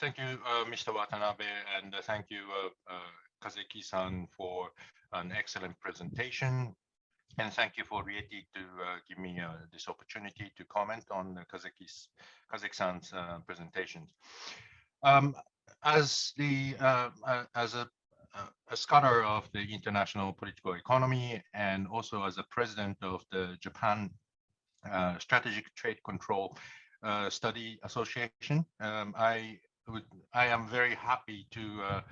Thank you, Mr. Watanabe, and thank you, Kazeki-san, for an excellent presentation. And thank you for Rieti to give me this opportunity to comment on the Kazek-san's presentations. Um, as a scholar of the international political economy and also as a president of the Japan Strategic Trade Control Study Association, I am very happy to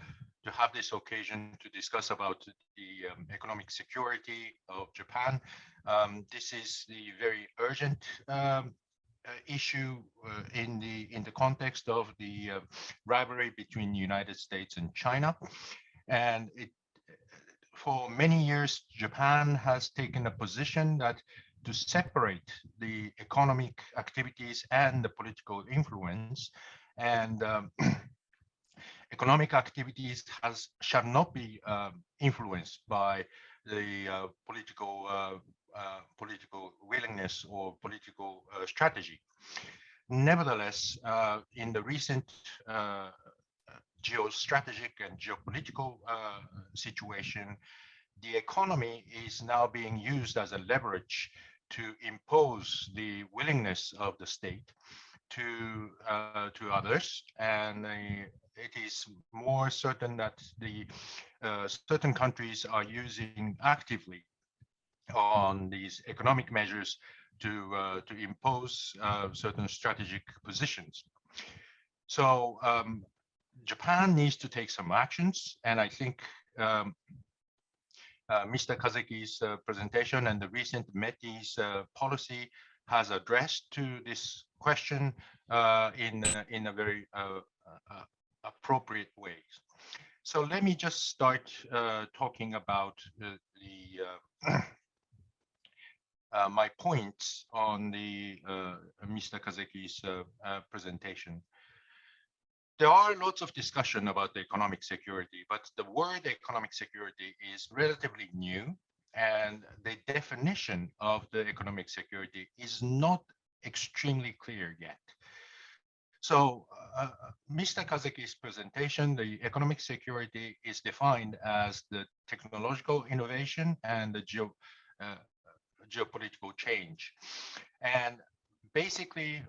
have this occasion to discuss about the economic security of Japan. This is the very urgent issue in the context of the rivalry between the United States and China, and for many years Japan has taken a position that to separate the economic activities and the political influence, and economic activities shall not be influenced by the political willingness or political strategy. Nevertheless, in the recent geostrategic and geopolitical situation, the economy is now being used as a leverage to impose the willingness of the state to others, and it is more certain that the certain countries are using actively on these economic measures to impose certain strategic positions. So Japan needs to take some actions, and I think Mr. Kazeki's presentation and the recent METI's policy has addressed to this question in a very appropriate way. So let me just start talking about my points on the Mr. Kazeki's presentation. There are lots of discussion about the economic security, but the word economic security is relatively new, and the definition of the economic security is not extremely clear yet. So Mr. Kazeki's presentation, the economic security is defined as the technological innovation and the geopolitical change. And basically,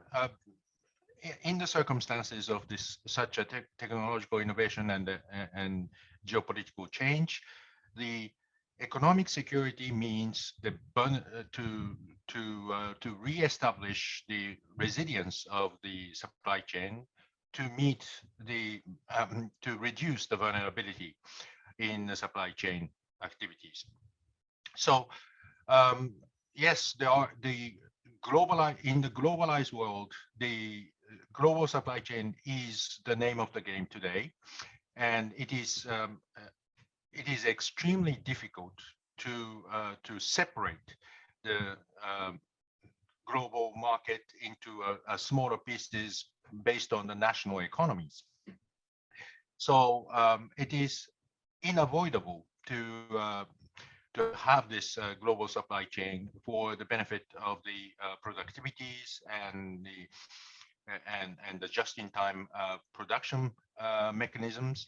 in the circumstances of this such a technological innovation and geopolitical change, the economic security means to reestablish the resilience of the supply chain to meet the to reduce the vulnerability in the supply chain activities. So yes, there are in the globalized world, the global supply chain is the name of the game today, and it is extremely difficult to separate the global market into a smaller pieces based on the national economies. So it is unavoidable to have this global supply chain for the benefit of the productivities and the just-in-time production mechanisms.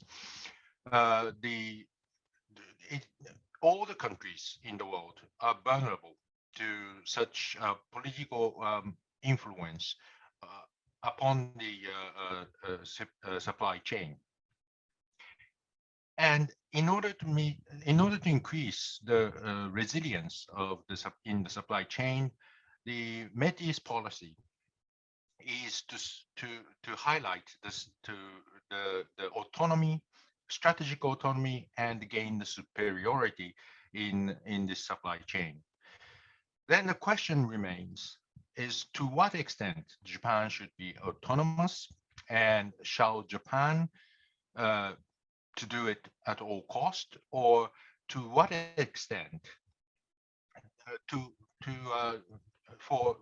All the countries in the world are vulnerable to such political influence upon the supply chain. And in order to increase the resilience of in the supply chain, the METI's policy is to highlight this the autonomy, strategic autonomy, and gain the superiority in this supply chain. Then the question remains is to what extent Japan should be autonomous, and shall Japan to do it at all cost, or to what extent for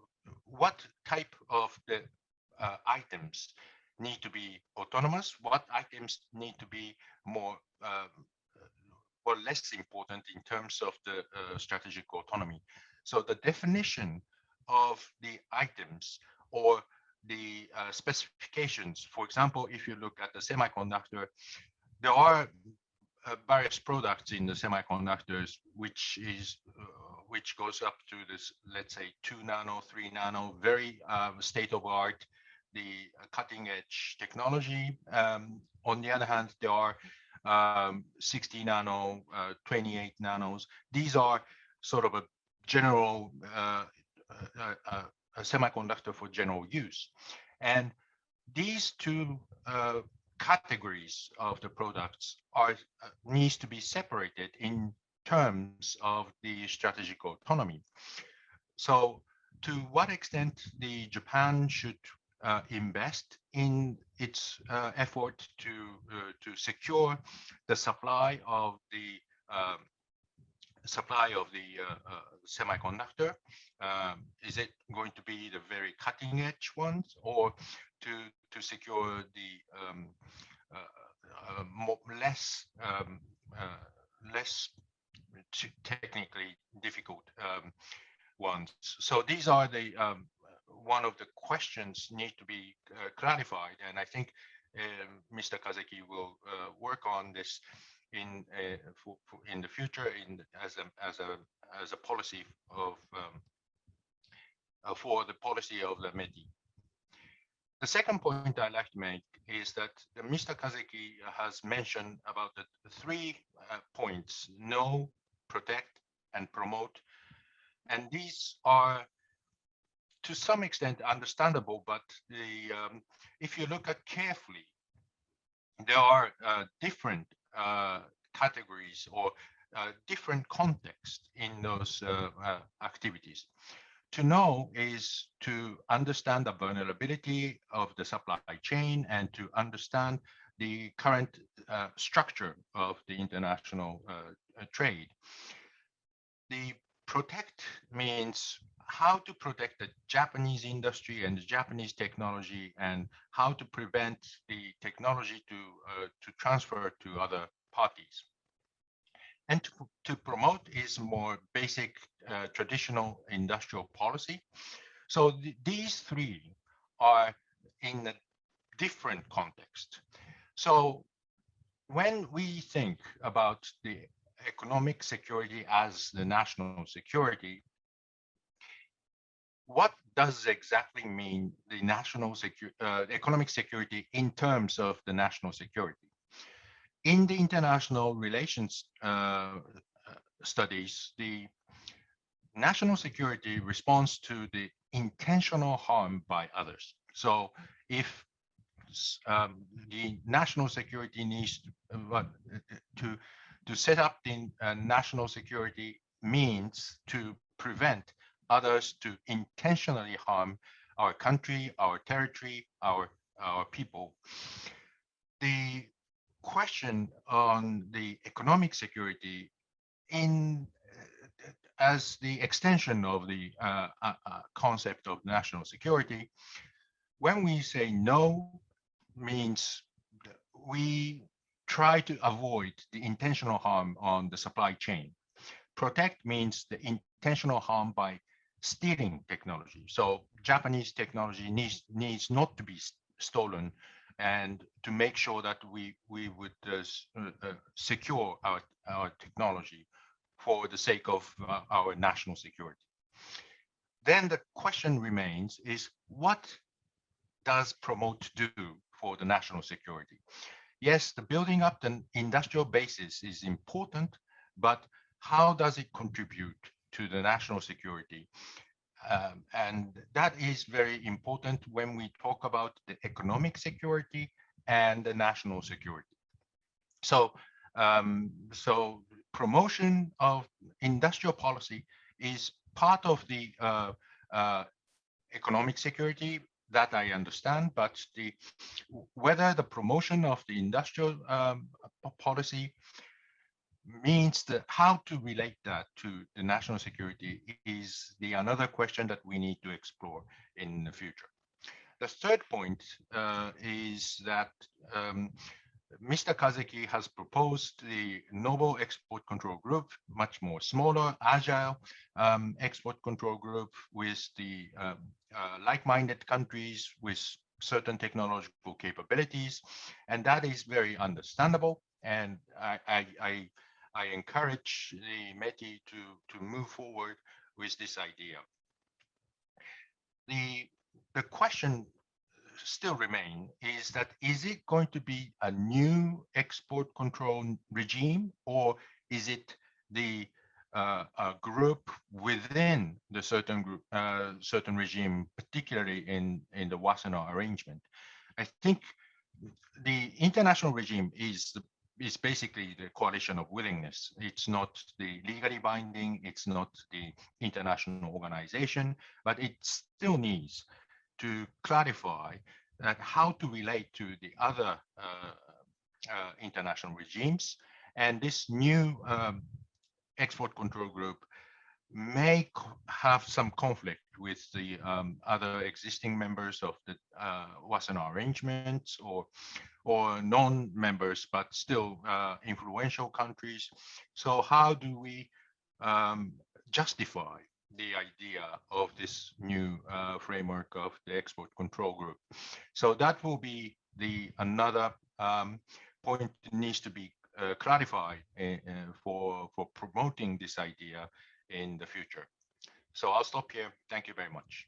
what type of the items need to be autonomous, what items need to be more or less important in terms of the strategic autonomy. So the definition of the items or the specifications. For example, if you look at the semiconductor, there are various products in the semiconductors which goes up to this, let's say, 2 nano, 3 nano, very state of art, the cutting edge technology. On the other hand, there are 60 nano, 28 nanos. These are sort of a general a semiconductor for general use. And these two categories of the products are needs to be separated in terms of the strategic autonomy. So to what extent the Japan should invest in its effort to secure the supply of the semiconductor? Is it going to be the very cutting edge ones, or to secure the less technically difficult ones? So these are the one of the questions need to be clarified, and I think Mr. Kazeki will work on this in the future as a policy of for the policy of the METI. The second point I'd like to make is that Mr. Kazeki has mentioned about the three points: know, protect, and promote. And these are to some extent understandable, but if you look at carefully, there are different categories or different contexts in those activities. To know is to understand the vulnerability of the supply chain and to understand the current structure of the international trade. The protect means how to protect the Japanese industry and the Japanese technology, and how to prevent the technology to transfer to other parties. And to promote is more basic traditional industrial policy. So these three are in a different context. So when we think about the economic security as the national security, what does exactly mean the national economic security in terms of the national security? In the international relations studies, the national security responds to the intentional harm by others. So if the national security needs to set up the national security means to prevent others to intentionally harm our country, our territory, our people. The question on the economic security as the extension of the concept of national security, when we say no, means we try to avoid the intentional harm on the supply chain. Protect means the intentional harm by stealing technology. So Japanese technology needs not to be stolen, and to make sure that we would secure our technology for the sake of our national security. Then the question remains is, what does promote do for the national security? Yes, the building up the industrial basis is important, but how does it contribute to the national security? And that is very important when we talk about the economic security and the national security. So, so promotion of industrial policy is part of the economic security, that I understand, but whether the promotion of the industrial policy means that how to relate that to the national security is another question that we need to explore in the future. The third point is that Mr. Kazeki has proposed the Noble Export Control Group, much more smaller, agile export control group with the like-minded countries with certain technological capabilities, and that is very understandable. And I encourage the METI to move forward with this idea. The the question still remain is that is it going to be a new export control regime, or is it the a group within the certain group certain regime, particularly in the Wassenaar arrangement? I think the international regime is basically the coalition of willingness. It's not the legally binding, it's not the international organization, but it still needs to clarify that how to relate to the other international regimes. And this new export control group may have some conflict with the other existing members of the Wassenaar arrangements, or non-members, but still influential countries. So how do we justify the idea of this new framework of the export control group? So that will be the another point that needs to be clarified for promoting this idea in the future. So I'll stop here. Thank you very much.